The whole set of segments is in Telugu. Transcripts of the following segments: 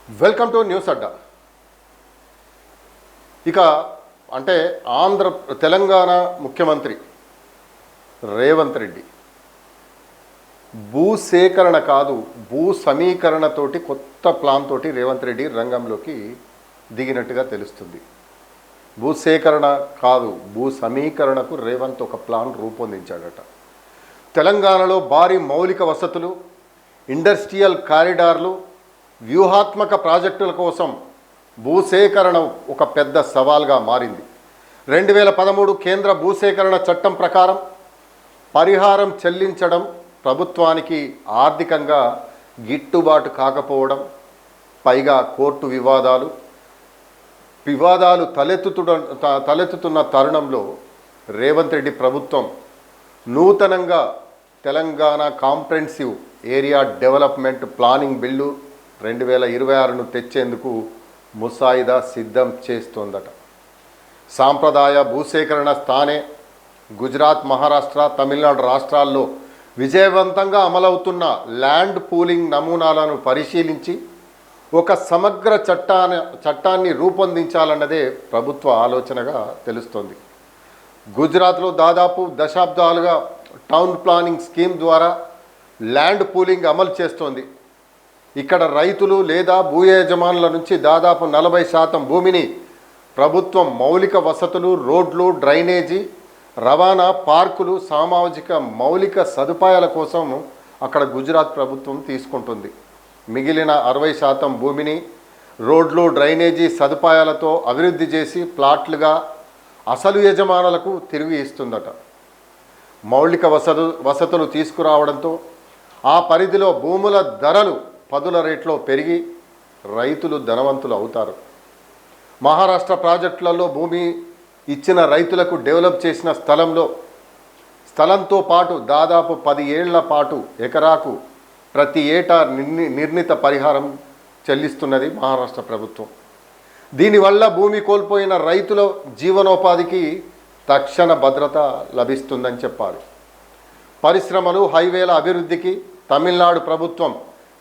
వెల్కమ్ టు న్యూస్ అడ్డా. ఇక అంటే తెలంగాణ ముఖ్యమంత్రి రేవంత్ రెడ్డి భూసేకరణ కాదు, భూ సమీకరణతోటి కొత్త ప్లాన్ తోటి రేవంత్ రెడ్డి రంగంలోకి దిగినట్టుగా తెలుస్తుంది. భూసేకరణ కాదు, భూ సమీకరణకు రేవంత్ ఒక ప్లాన్ రూపొందించాడట. తెలంగాణలో భారీ మౌలిక వసతులు, ఇండస్ట్రియల్ కారిడార్లు, వ్యూహాత్మక ప్రాజెక్టుల కోసం భూసేకరణ ఒక పెద్ద సవాల్గా మారింది. 2013 కేంద్ర భూసేకరణ చట్టం ప్రకారం పరిహారం చెల్లించడం ప్రభుత్వానికి ఆర్థికంగా గిట్టుబాటు కాకపోవడం, పైగా కోర్టు వివాదాలు తలెత్తుతున్న తరుణంలో రేవంత్ రెడ్డి ప్రభుత్వం నూతనంగా Telangana comprehensive area development planning bill 2026ను తెచ్చేందుకు ముసాయిదా సిద్ధం చేస్తోందట. సాంప్రదాయ భూసేకరణ స్థానే గుజరాత్, మహారాష్ట్ర, తమిళనాడు రాష్ట్రాల్లో విజయవంతంగా అమలవుతున్న ల్యాండ్ పూలింగ్ నమూనాలను పరిశీలించి ఒక సమగ్ర చట్టాన్ని రూపొందించాలన్నదే ప్రభుత్వ ఆలోచనగా తెలుస్తోంది. గుజరాత్లో దాదాపు దశాబ్దాలుగా టౌన్ ప్లానింగ్ స్కీమ్ ద్వారా ల్యాండ్ పూలింగ్ అమలు చేస్తోంది. ఇక్కడ రైతులు లేదా భూ యజమానుల నుంచి దాదాపు 40% భూమిని ప్రభుత్వం మౌలిక వసతులు, రోడ్లు, డ్రైనేజీ, రవాణా, పార్కులు, సామాజిక మౌలిక సదుపాయాల కోసం అక్కడ గుజరాత్ ప్రభుత్వం తీసుకుంటుంది. మిగిలిన 60% భూమిని రోడ్లు, డ్రైనేజీ సదుపాయాలతో అభివృద్ధి చేసి ప్లాట్లుగా అసలు యజమానులకు తిరిగి ఇస్తుందట. మౌలిక వసతులు తీసుకురావడంతో ఆ పరిధిలో భూముల ధరలు పదుల రేట్లో పెరిగి రైతులు ధనవంతులు అవుతారు. మహారాష్ట్ర ప్రాజెక్టులలో భూమి ఇచ్చిన రైతులకు డెవలప్ చేసిన స్థలంతో పాటు దాదాపు 10 ఏళ్ల పాటు ఎకరాకు ప్రతి ఏటా నిర్ణీత పరిహారం చెల్లిస్తున్నది మహారాష్ట్ర ప్రభుత్వం. దీనివల్ల భూమి కోల్పోయిన రైతుల జీవనోపాధికి తక్షణ భద్రత లభిస్తుందని చెప్పాలి. పరిశ్రమలు, హైవేల అభివృద్ధికి తమిళనాడు ప్రభుత్వం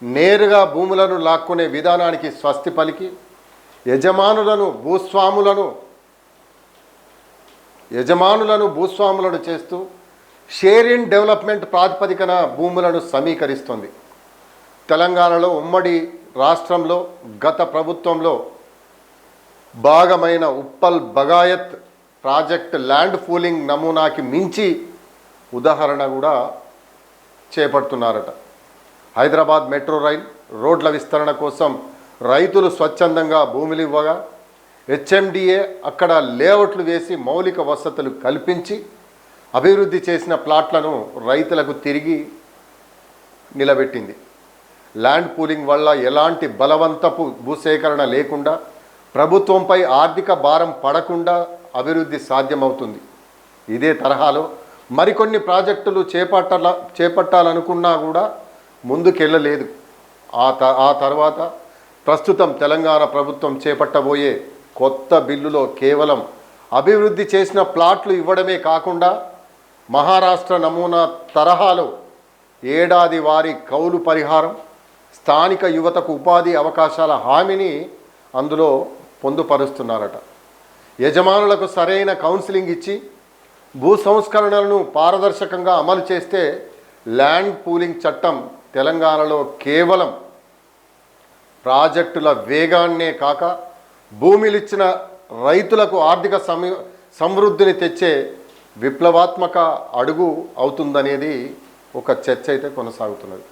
నేరుగా భూములను లాక్కునే విధానానికి స్వస్తి పలికి యజమానులను భూస్వాములను చేస్తూ షేర్ ఇన్ డెవలప్మెంట్ ప్రాతిపదికన భూములను సమీకరిస్తుంది. తెలంగాణలో ఉమ్మడి రాష్ట్రంలో గత ప్రభుత్వంలో భాగమైన Uppal Bagayat project land pooling నమూనాకి మించి ఉదాహరణ కూడా చేపడుతున్నారట. హైదరాబాద్ మెట్రో రైల్ రోడ్ల విస్తరణ కోసం రైతులు స్వచ్ఛందంగా భూములు ఇవ్వగా హెచ్ఎండిఏ అక్కడ లేఅవుట్లు వేసి మౌలిక వసతులు కల్పించి అభివృద్ధి చేసిన ప్లాట్లను రైతులకు తిరిగి నిలబెట్టింది. ల్యాండ్ పూలింగ్ వల్ల ఎలాంటి బలవంతపు భూసేకరణ లేకుండా, ప్రభుత్వంపై ఆర్థిక భారం పడకుండా అభివృద్ధి సాధ్యమవుతుంది. ఇదే తరహాలో మరికొన్ని ప్రాజెక్టులు చేపట్టాలనుకున్నా కూడా ముందుకెళ్ళలేదు. ఆ తర్వాత ప్రస్తుతం తెలంగాణ ప్రభుత్వం చేపట్టబోయే కొత్త బిల్లులో కేవలం అభివృద్ధి చేసిన ప్లాట్లు ఇవ్వడమే కాకుండా మహారాష్ట్ర నమూనా తరహాలో ఏడాది వారి కౌలు పరిహారం, స్థానిక యువతకు ఉపాధి అవకాశాల హామీని అందులో పొందుపరుస్తున్నారట. యజమానులకు సరైన కౌన్సిలింగ్ ఇచ్చి భూ సంస్కరణలను పారదర్శకంగా అమలు చేస్తే ల్యాండ్ పూలింగ్ చట్టం తెలంగాణలో కేవలం ప్రాజెక్టుల వేగాన్నే కాక భూమిలిచ్చిన రైతులకు ఆర్థిక సమృద్ధిని తెచ్చే విప్లవాత్మక అడుగు అవుతుందనేది ఒక చర్చ అయితే కొనసాగుతున్నది.